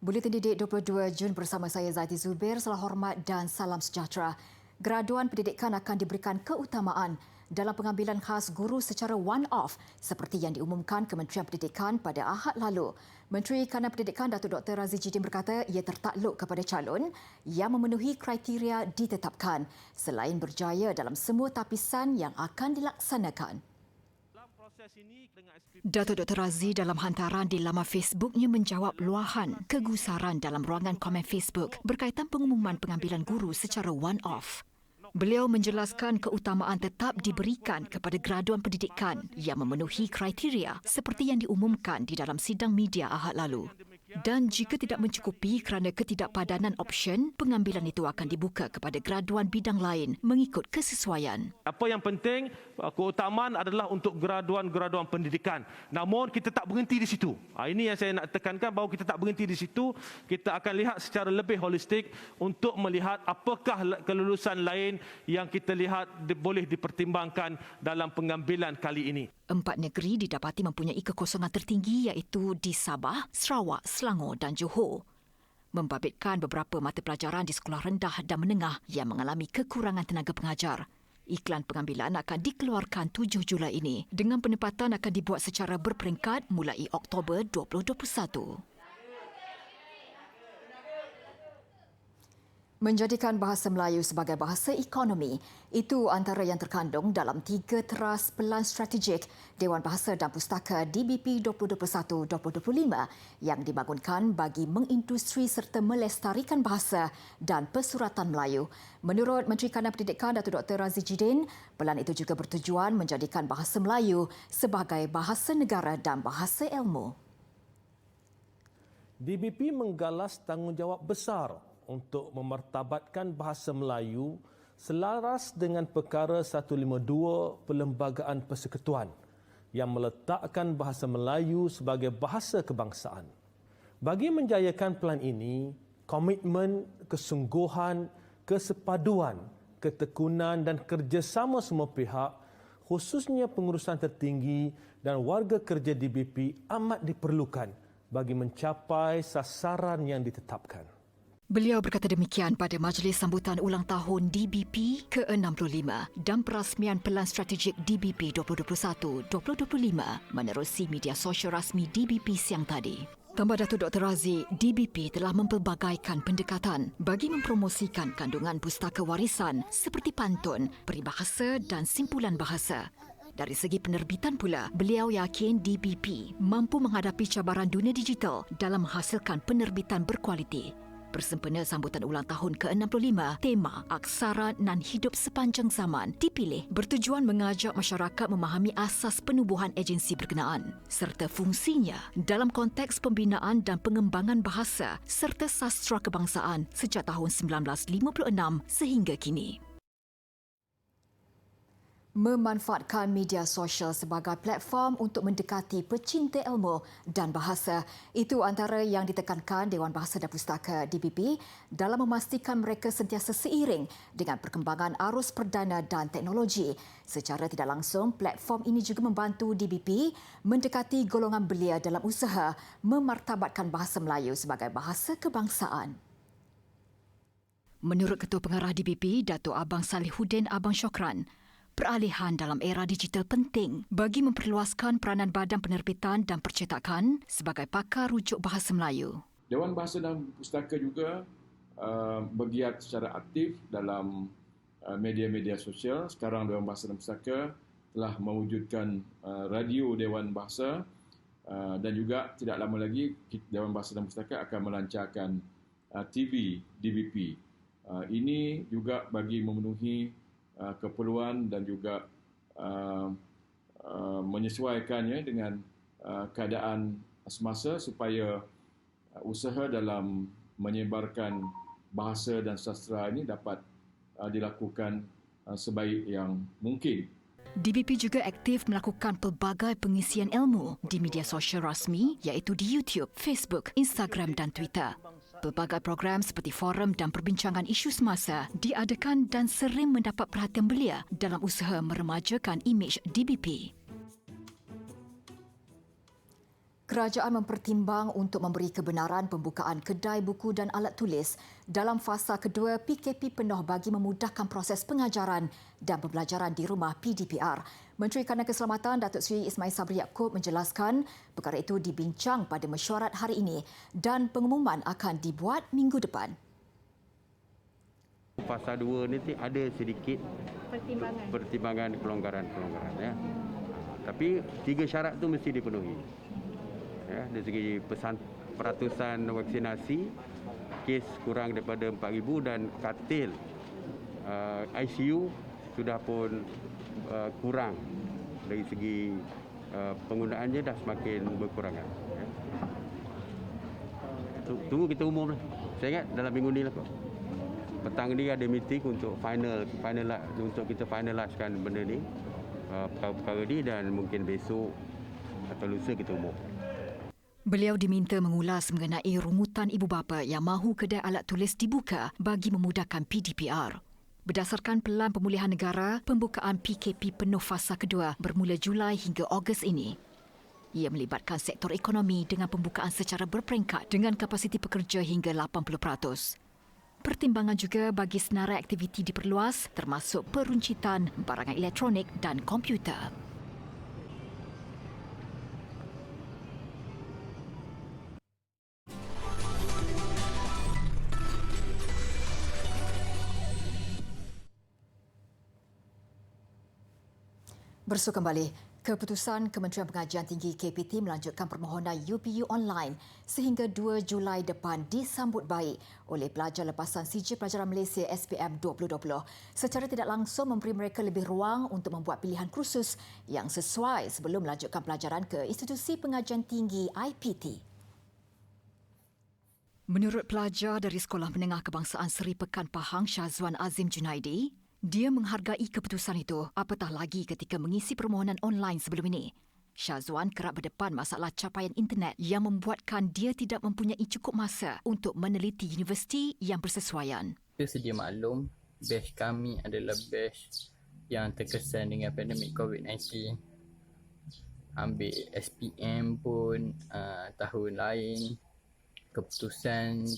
Buletin Didik 22 Jun bersama saya Zaiti Zubir. Salam hormat dan salam sejahtera. Graduan pendidikan akan diberikan keutamaan dalam pengambilan khas guru secara one-off seperti yang diumumkan Kementerian Pendidikan pada Ahad lalu. Menteri Kanan Pendidikan Datuk Dr. Razi Jidin berkata ia tertakluk kepada calon yang memenuhi kriteria ditetapkan selain berjaya dalam semua tapisan yang akan dilaksanakan. Datuk Dr. Razi dalam hantaran di laman Facebooknya menjawab luahan kegusaran dalam ruangan komen Facebook berkaitan pengumuman pengambilan guru secara one-off. Beliau menjelaskan keutamaan tetap diberikan kepada graduan pendidikan yang memenuhi kriteria seperti yang diumumkan di dalam sidang media Ahad lalu. Dan jika tidak mencukupi kerana ketidakpadanan option, pengambilan itu akan dibuka kepada graduan bidang lain mengikut kesesuaian. Apa yang penting, keutamaan adalah untuk graduan-graduan pendidikan. Namun kita tak berhenti di situ. Ini yang saya nak tekankan, bahawa kita tak berhenti di situ. Kita akan lihat secara lebih holistik untuk melihat apakah kelulusan lain yang kita lihat boleh dipertimbangkan dalam pengambilan kali ini. 4 negeri didapati mempunyai kekosongan tertinggi iaitu di Sabah, Sarawak, Selangor dan Johor. Membabitkan beberapa mata pelajaran di sekolah rendah dan menengah yang mengalami kekurangan tenaga pengajar. Iklan pengambilan akan dikeluarkan 7 Julai ini dengan penempatan akan dibuat secara berperingkat mulai Oktober 2021. Menjadikan bahasa Melayu sebagai bahasa ekonomi, itu antara yang terkandung dalam 3 teras pelan strategik Dewan Bahasa dan Pustaka DBP 2021-2025 yang dibangunkan bagi mengindustri serta melestarikan bahasa dan persuratan Melayu. Menurut Menteri Kanan Pendidikan Datuk Dr. Razi Jidin, pelan itu juga bertujuan menjadikan bahasa Melayu sebagai bahasa negara dan bahasa ilmu. DBP menggalas tanggungjawab besar untuk memartabatkan bahasa Melayu selaras dengan perkara 152 Perlembagaan Persekutuan yang meletakkan bahasa Melayu sebagai bahasa kebangsaan. Bagi menjayakan pelan ini, komitmen, kesungguhan, kesepaduan, ketekunan dan kerjasama semua pihak, khususnya pengurusan tertinggi dan warga kerja DBP amat diperlukan bagi mencapai sasaran yang ditetapkan. Beliau berkata demikian pada majlis sambutan ulang tahun DBP ke-65 dan perasmian Pelan Strategik DBP 2021-2025 menerusi media sosial rasmi DBP siang tadi. Tambah Datuk Dr. Razi, DBP telah mempelbagaikan pendekatan bagi mempromosikan kandungan pustaka warisan seperti pantun, peribahasa dan simpulan bahasa. Dari segi penerbitan pula, beliau yakin DBP mampu menghadapi cabaran dunia digital dalam menghasilkan penerbitan berkualiti. Bersempena sambutan ulang tahun ke-65, tema Aksara Nan Hidup Sepanjang Zaman dipilih bertujuan mengajak masyarakat memahami asas penubuhan agensi berkenaan serta fungsinya dalam konteks pembinaan dan pengembangan bahasa serta sastra kebangsaan sejak tahun 1956 sehingga kini. Memanfaatkan media sosial sebagai platform untuk mendekati pecinta ilmu dan bahasa. Itu antara yang ditekankan Dewan Bahasa dan Pustaka DBP dalam memastikan mereka sentiasa seiring dengan perkembangan arus perdana dan teknologi. Secara tidak langsung, platform ini juga membantu DBP mendekati golongan belia dalam usaha memartabatkan bahasa Melayu sebagai bahasa kebangsaan. Menurut Ketua Pengarah DBP, Datuk Abang Salihuddin Abang Syokran, peralihan dalam era digital penting bagi memperluaskan peranan Badan Penerbitan dan Percetakan sebagai pakar rujuk bahasa Melayu. Dewan Bahasa dan Pustaka juga bergiat secara aktif dalam media-media sosial. Sekarang Dewan Bahasa dan Pustaka telah mewujudkan radio Dewan Bahasa dan juga tidak lama lagi Dewan Bahasa dan Pustaka akan melancarkan TV DBP. Ini juga bagi memenuhi keperluan dan juga menyesuaikannya dengan keadaan semasa supaya usaha dalam menyebarkan bahasa dan sastra ini dapat dilakukan sebaik yang mungkin. DBP juga aktif melakukan pelbagai pengisian ilmu di media sosial rasmi iaitu di YouTube, Facebook, Instagram dan Twitter. Pelbagai program seperti forum dan perbincangan isu semasa diadakan dan sering mendapat perhatian belia dalam usaha meremajakan imej DBP. Kerajaan mempertimbang untuk memberi kebenaran pembukaan kedai buku dan alat tulis dalam fasa kedua PKP penuh bagi memudahkan proses pengajaran dan pembelajaran di rumah PDPR. Menteri Kanan Keselamatan Datuk Seri Ismail Sabri Yaakob menjelaskan perkara itu dibincang pada mesyuarat hari ini dan pengumuman akan dibuat minggu depan. Fasa 2 ni ada sedikit pertimbangan kelonggaran-kelonggaran ya. Tapi 3 syarat tu mesti dipenuhi. Ya, dari segi peratusan vaksinasi, kes kurang daripada 4,000 dan katil ICU sudah pun kurang dari segi penggunaannya dah semakin berkurangan. Ya. Tunggu kita umum lah. Saya ingat dalam minggu ni lah kok. Petang ni ada meeting untuk untuk kita finaliskan benda ni, perkara-perkara ni, dan mungkin besok atau lusa kita umum. Beliau diminta mengulas mengenai rungutan ibu bapa yang mahu kedai alat tulis dibuka bagi memudahkan PDPR. Berdasarkan Pelan Pemulihan Negara, pembukaan PKP penuh fasa kedua bermula Julai hingga Ogos ini. Ia melibatkan sektor ekonomi dengan pembukaan secara berperingkat dengan kapasiti pekerja hingga 80%. Pertimbangan juga bagi senarai aktiviti diperluas termasuk peruncitan, barangan elektronik dan komputer. Bersua kembali, keputusan Kementerian Pengajian Tinggi KPT melanjutkan permohonan UPU online sehingga 2 Julai depan disambut baik oleh pelajar lepasan CJ Pelajaran Malaysia SPM 2020. Secara tidak langsung memberi mereka lebih ruang untuk membuat pilihan kursus yang sesuai sebelum melanjutkan pelajaran ke institusi pengajian tinggi IPT. Menurut pelajar dari Sekolah Menengah Kebangsaan Seri Pekan Pahang Syazwan Azim Junaidi, dia menghargai keputusan itu, apatah lagi ketika mengisi permohonan online sebelum ini. Syazwan kerap berdepan masalah capaian internet yang membuatkan dia tidak mempunyai cukup masa untuk meneliti universiti yang bersesuaian. Kita sedia maklum, batch kami adalah batch yang terkesan dengan pandemik COVID-19. Ambil SPM pun tahun lain, keputusan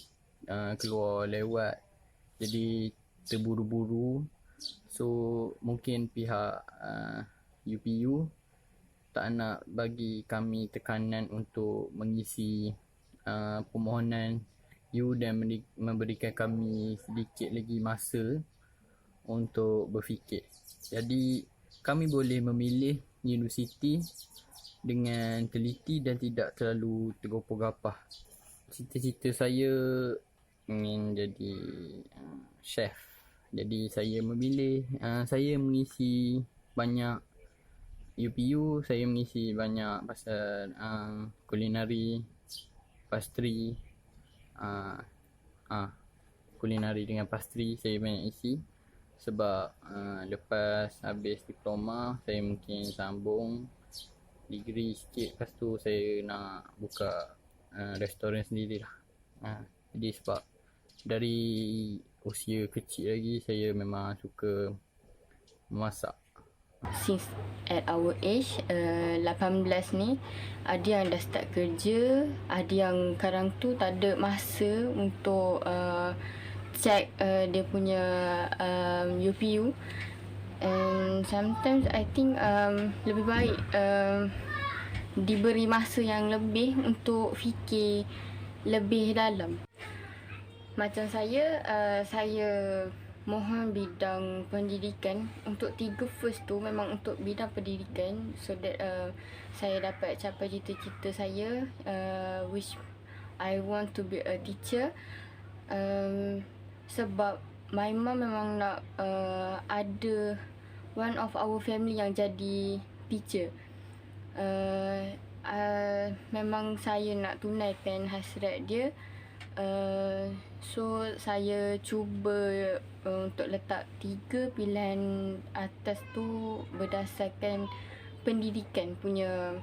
keluar lewat. Jadi terburu-buru. So mungkin pihak UPU tak nak bagi kami tekanan untuk mengisi permohonan U dan memberikan kami sedikit lagi masa untuk berfikir. Jadi kami boleh memilih universiti dengan teliti dan tidak terlalu tergopoh-gapah. Cita-cita saya ingin jadi chef. Jadi saya memilih, saya mengisi banyak UPU, saya mengisi banyak pasal kulinari, pastry, kulinari dengan pastry saya banyak isi. Sebab lepas habis diploma, saya mungkin sambung degree sikit, lepas tu saya nak buka restoran sendirilah. Jadi sebab dari usia kecil lagi saya memang suka memasak. Since at our age 18 ni, ada yang dah start kerja, ada yang kadang tu tak ada masa untuk check dia punya UPU. And sometimes I think lebih baik diberi masa yang lebih untuk fikir lebih dalam. Macam saya mohon bidang pendidikan. Untuk 3 first tu memang untuk bidang pendidikan, so that saya dapat capai cita-cita saya, which I want to be a teacher. Sebab my mom memang nak ada one of our family yang jadi teacher. Memang saya nak tunaikan hasrat dia. So saya cuba untuk letak 3 pilihan atas tu berdasarkan pendidikan punya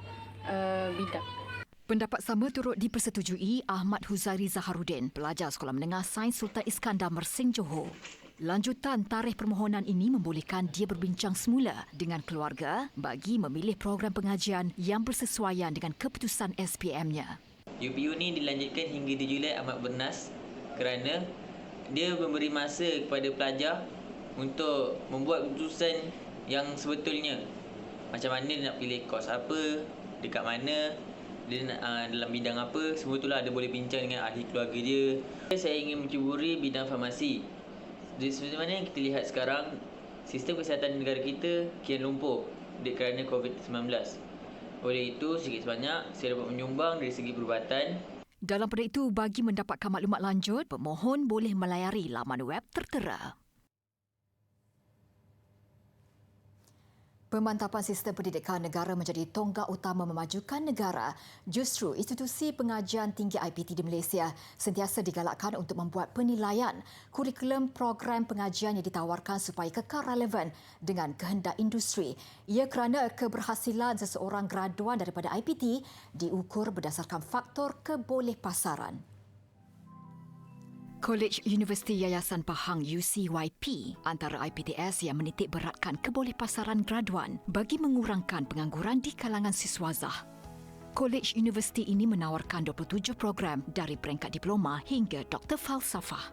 bidang. Pendapat sama turut dipersetujui Ahmad Huzairi Zaharuddin, pelajar Sekolah Menengah Sains Sultan Iskandar Mersing Johor. Lanjutan tarikh permohonan ini membolehkan dia berbincang semula dengan keluarga bagi memilih program pengajian yang bersesuaian dengan keputusan SPM-nya. UPU ni dilanjutkan hingga 2 Julai amat bernas kerana dia memberi masa kepada pelajar untuk membuat keputusan yang sebetulnya. Macam mana dia nak pilih kos apa, dekat mana, dia nak, dalam bidang apa, semua itulah dia boleh bincang dengan ahli keluarga dia. Saya ingin mencuburi bidang farmasi. Seperti mana yang kita lihat sekarang, sistem kesihatan negara kita kian lumpuh kerana COVID-19. Oleh itu, sedikit sebanyak saya dapat menyumbang dari segi perubatan. Dalam pada itu, bagi mendapatkan maklumat lanjut, pemohon boleh melayari laman web tertera. Pemantapan sistem pendidikan negara menjadi tonggak utama memajukan negara. Justru institusi pengajian tinggi IPT di Malaysia sentiasa digalakkan untuk membuat penilaian kurikulum program pengajian yang ditawarkan supaya kekal relevan dengan kehendak industri. Ia kerana keberhasilan seseorang graduan daripada IPT diukur berdasarkan faktor kebolehpasaran. Kolej Universiti Yayasan Pahang UCYP antara IPTS yang menitik beratkan kebolehpasaran graduan bagi mengurangkan pengangguran di kalangan siswazah. Kolej Universiti ini menawarkan 27 program dari peringkat diploma hingga Doktor Falsafah.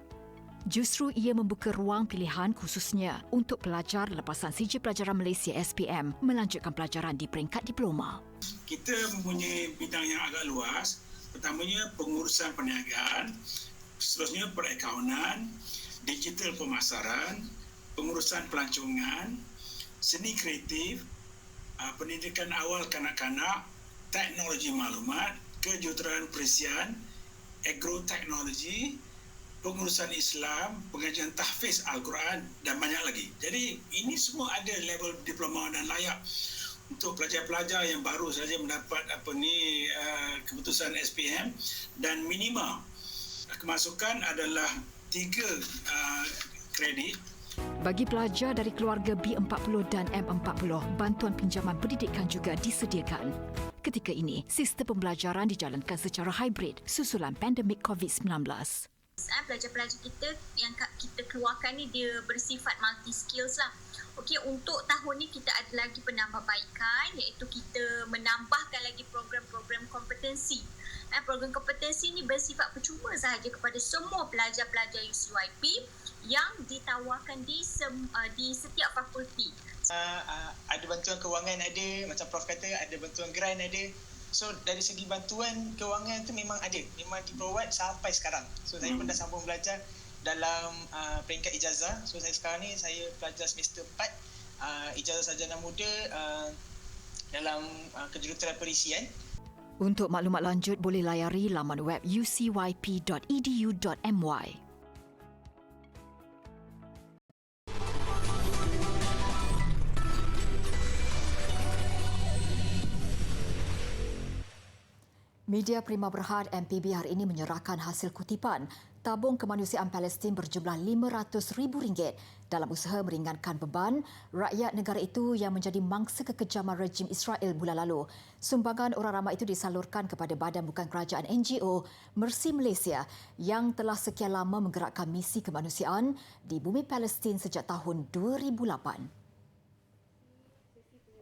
Justru ia membuka ruang pilihan khususnya untuk pelajar lepasan Sijil Pelajaran Malaysia SPM melanjutkan pelajaran di peringkat diploma. Kita mempunyai bidang yang agak luas. Pertamanya pengurusan perniagaan, seterusnya perakaunan, digital pemasaran, pengurusan pelancongan, seni kreatif, pendidikan awal kanak-kanak, teknologi maklumat, kejuruteraan perisian, agroteknologi, pengurusan Islam, pengajian tahfiz Al-Quran dan banyak lagi. Jadi ini semua ada level diploma dan layak untuk pelajar-pelajar yang baru saja mendapat keputusan SPM dan minima kemasukan adalah 3 kredit. Bagi pelajar dari keluarga B40 dan M40, bantuan pinjaman pendidikan juga disediakan. Ketika ini, sistem pembelajaran dijalankan secara hybrid susulan pandemik COVID-19. Pelajar-pelajar kita yang kita keluarkan ni dia bersifat multi skills lah. Okey, untuk tahun ni kita ada lagi penambahbaikan iaitu kita menambahkan lagi program-program kompetensi. Program kompetensi ni bersifat percuma sahaja kepada semua pelajar-pelajar UCYP yang ditawarkan di setiap fakulti. Ada bantuan kewangan ada, macam Prof kata ada bantuan grant ada. So dari segi bantuan kewangan tu memang ada, memang di-provide sampai sekarang. So saya pun dah sambung belajar dalam peringkat ijazah. So saya sekarang ni saya pelajar semester 4 ijazah sarjana muda dalam kejuruteraan perisian. Untuk maklumat lanjut boleh layari laman web ucyp.edu.my. Media Prima Berhad MPB hari ini menyerahkan hasil kutipan tabung kemanusiaan Palestin berjumlah RM500,000 dalam usaha meringankan beban rakyat negara itu yang menjadi mangsa kekejaman rejim Israel bulan lalu. Sumbangan orang ramai itu disalurkan kepada badan bukan kerajaan NGO Mercy Malaysia yang telah sekian lama menggerakkan misi kemanusiaan di bumi Palestin sejak tahun 2008.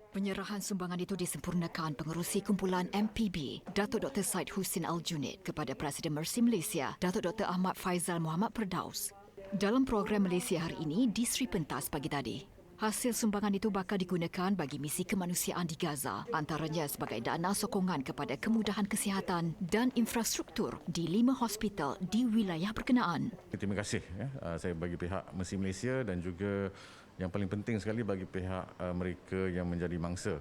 Penyerahan sumbangan itu disempurnakan pengerusi kumpulan MPB, Datuk Dr. Said Husin Al-Junid kepada Presiden Mercy Malaysia, Datuk Dr. Ahmad Faizal Muhammad Perdaus. Dalam program Malaysia hari ini di Sri Pentas pagi tadi. Hasil sumbangan itu bakal digunakan bagi misi kemanusiaan di Gaza, antaranya sebagai dana sokongan kepada kemudahan kesihatan dan infrastruktur di 5 hospital di wilayah berkenaan. Terima kasih saya bagi pihak Mercy Malaysia dan juga yang paling penting sekali bagi pihak mereka yang menjadi mangsa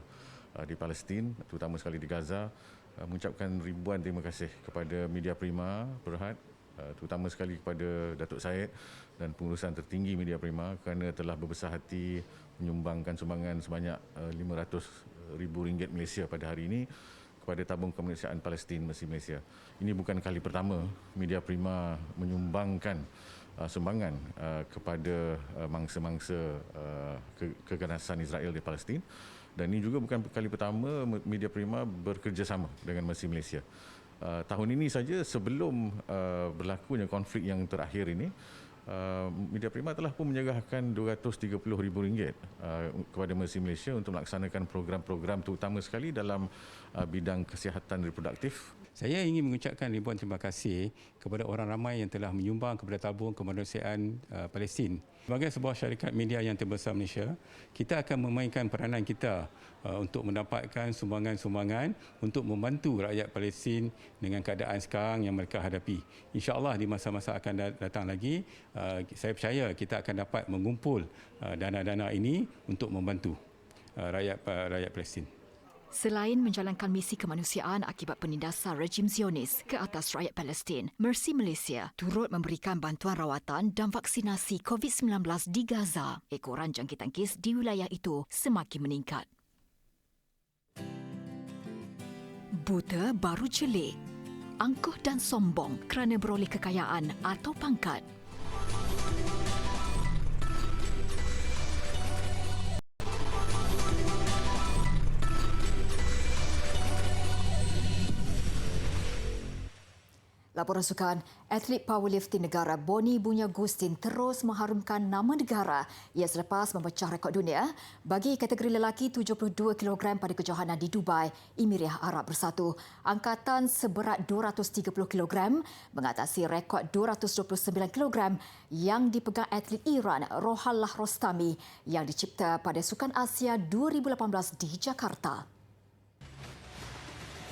di Palestin, terutama sekali di Gaza, mengucapkan ribuan terima kasih kepada Media Prima Berhad, terutama sekali kepada Datuk Syed dan pengurusan tertinggi Media Prima kerana telah berbesar hati menyumbangkan sumbangan sebanyak RM500,000 Malaysia pada hari ini kepada tabung kemanusiaan Palestin Mercy Malaysia. Ini bukan kali pertama Media Prima menyumbangkan sumbangan kepada mangsa-mangsa keganasan Israel di Palestin, dan ini juga bukan kali pertama Media Prima bekerjasama dengan Mercy Malaysia. Tahun ini saja sebelum berlakunya konflik yang terakhir ini, Media Prima telah pun menyerahkan RM230,000 kepada Mercy Malaysia untuk melaksanakan program-program terutama sekali dalam bidang kesihatan reproduktif. Saya ingin mengucapkan ribuan terima kasih kepada orang ramai yang telah menyumbang kepada tabung kemanusiaan Palestin. Sebagai sebuah syarikat media yang terbesar Malaysia, kita akan memainkan peranan kita untuk mendapatkan sumbangan-sumbangan untuk membantu rakyat Palestin dengan keadaan sekarang yang mereka hadapi. InsyaAllah di masa-masa akan datang lagi, saya percaya kita akan dapat mengumpul dana-dana ini untuk membantu rakyat Palestin. Selain menjalankan misi kemanusiaan akibat penindasan rejim Zionis ke atas rakyat Palestin, Mercy Malaysia turut memberikan bantuan rawatan dan vaksinasi COVID-19 di Gaza. Ekoran jangkitan kes di wilayah itu semakin meningkat. Buta baru celik, angkuh dan sombong kerana beroleh kekayaan atau pangkat. Laporan sukan, atlet powerlifting negara Boni Bunyagustin terus mengharumkan nama negara ia selepas memecah rekod dunia bagi kategori lelaki 72 kg pada kejohanan di Dubai, Emirat Arab Bersatu. Angkatan seberat 230 kg mengatasi rekod 229 kg yang dipegang atlet Iran Rohallah Rostami yang dicipta pada Sukan Asia 2018 di Jakarta.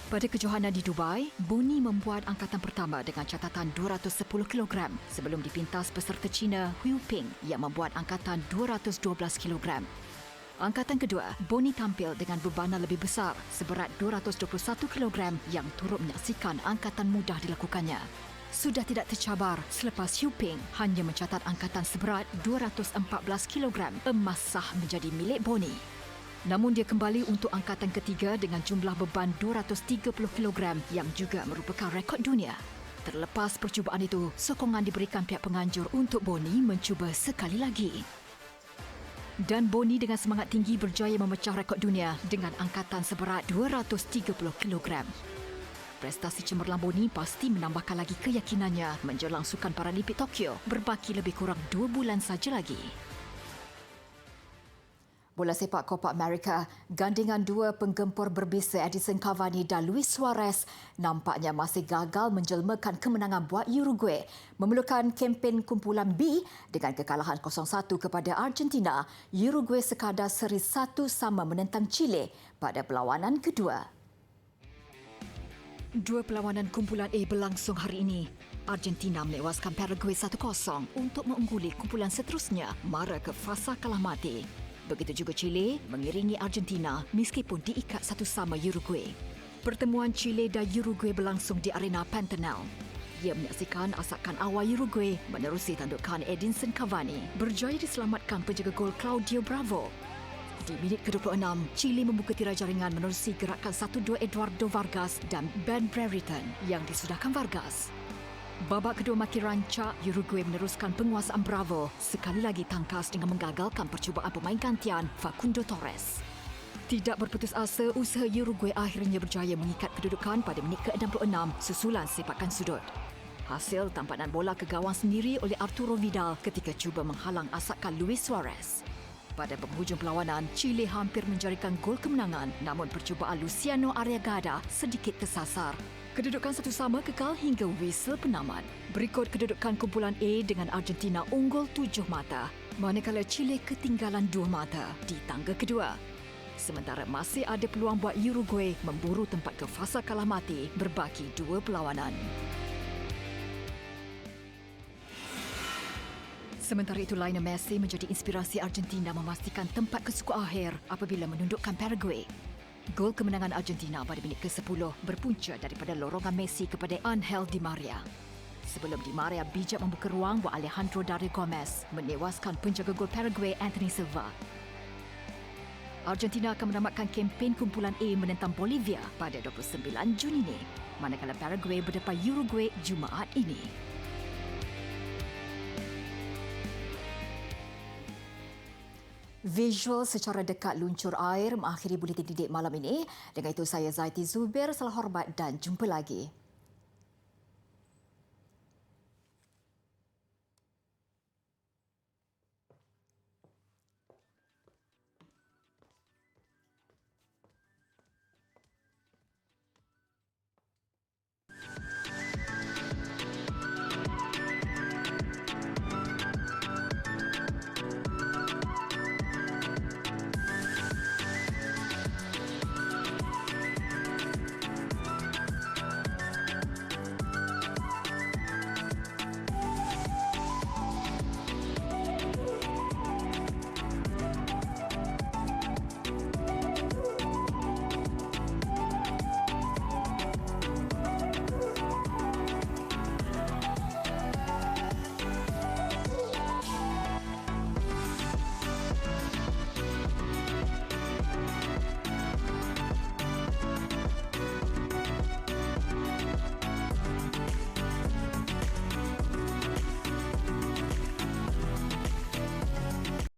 Pada kejohanan di Dubai, Boni membuat angkatan pertama dengan catatan 210 kg sebelum dipintas peserta Cina Hu Ping yang membuat angkatan 212 kg. Angkatan kedua, Boni tampil dengan bebanan lebih besar seberat 221 kg yang turut menyaksikan angkatan mudah dilakukannya. Sudah tidak tercabar selepas Hu Ping hanya mencatat angkatan seberat 214 kg, emas sah menjadi milik Boni. Namun dia kembali untuk angkatan ketiga dengan jumlah beban 230 kg yang juga merupakan rekod dunia. Terlepas percubaan itu, sokongan diberikan pihak penganjur untuk Boni mencuba sekali lagi. Dan Boni dengan semangat tinggi berjaya memecah rekod dunia dengan angkatan seberat 230 kg. Prestasi cemerlang Boni pasti menambahkan lagi keyakinannya menjelang Sukan Paralimpik Tokyo berbaki lebih kurang 2 bulan saja lagi. Bola sepak Copa America, gandingan dua penggempur berbisa Edinson Cavani dan Luis Suarez nampaknya masih gagal menjelmakan kemenangan buat Uruguay memerlukan kempen kumpulan B dengan kekalahan 0-1 kepada Argentina. Uruguay sekadar seri 1-1 menentang Chile pada perlawanan kedua. Dua perlawanan kumpulan A berlangsung hari ini. Argentina menewaskan Paraguay 1-0 untuk mengungguli kumpulan seterusnya mara ke fasa kalah mati. Begitu juga Chile mengiringi Argentina meskipun diikat 1-1 Uruguay. Pertemuan Chile dan Uruguay berlangsung di arena Pantanal. Ia menyaksikan asakan awal Uruguay menerusi tandukan Edinson Cavani berjaya diselamatkan penjaga gol Claudio Bravo. Di minit ke-26, Chile membuka tirai jaringan menerusi gerakan 1-2 Eduardo Vargas dan Ben Brereton yang disudahkan Vargas. Babak kedua makin rancak, Uruguay meneruskan penguasaan Bravo sekali lagi tangkas dengan menggagalkan percubaan pemain gantian Facundo Torres. Tidak berputus asa, usaha Uruguay akhirnya berjaya mengikat kedudukan pada minit ke-66 susulan sepakan sudut. Hasil tampanan bola ke gawang sendiri oleh Arturo Vidal ketika cuba menghalang asakan Luis Suarez. Pada penghujung perlawanan, Chile hampir menjarikan gol kemenangan namun percubaan Luciano Arriagada sedikit tersasar. Kedudukan 1-1 kekal hingga whistle penamat. Berikut kedudukan kumpulan A dengan Argentina unggul 7 mata, manakala Chile ketinggalan 2 mata di tangga kedua. Sementara masih ada peluang buat Uruguay memburu tempat ke fasa kalah mati berbaki 2 perlawanan. Sementara itu, Lionel Messi menjadi inspirasi Argentina memastikan tempat ke suku akhir apabila menundukkan Paraguay. Gol kemenangan Argentina pada minit ke-10 berpunca daripada lorongan Messi kepada Angel Di Maria. Sebelum Di Maria bijak membuka ruang buat Alejandro Dario Gomez menewaskan penjaga gol Paraguay Anthony Silva. Argentina akan menamatkan kempen kumpulan A menentang Bolivia pada 29 Jun ini, manakala Paraguay berdepan Uruguay Jumaat ini. Visual secara dekat luncur air mengakhiri buletin didik malam ini. Dengan itu saya Zaiti Zubir, salam hormat dan jumpa lagi.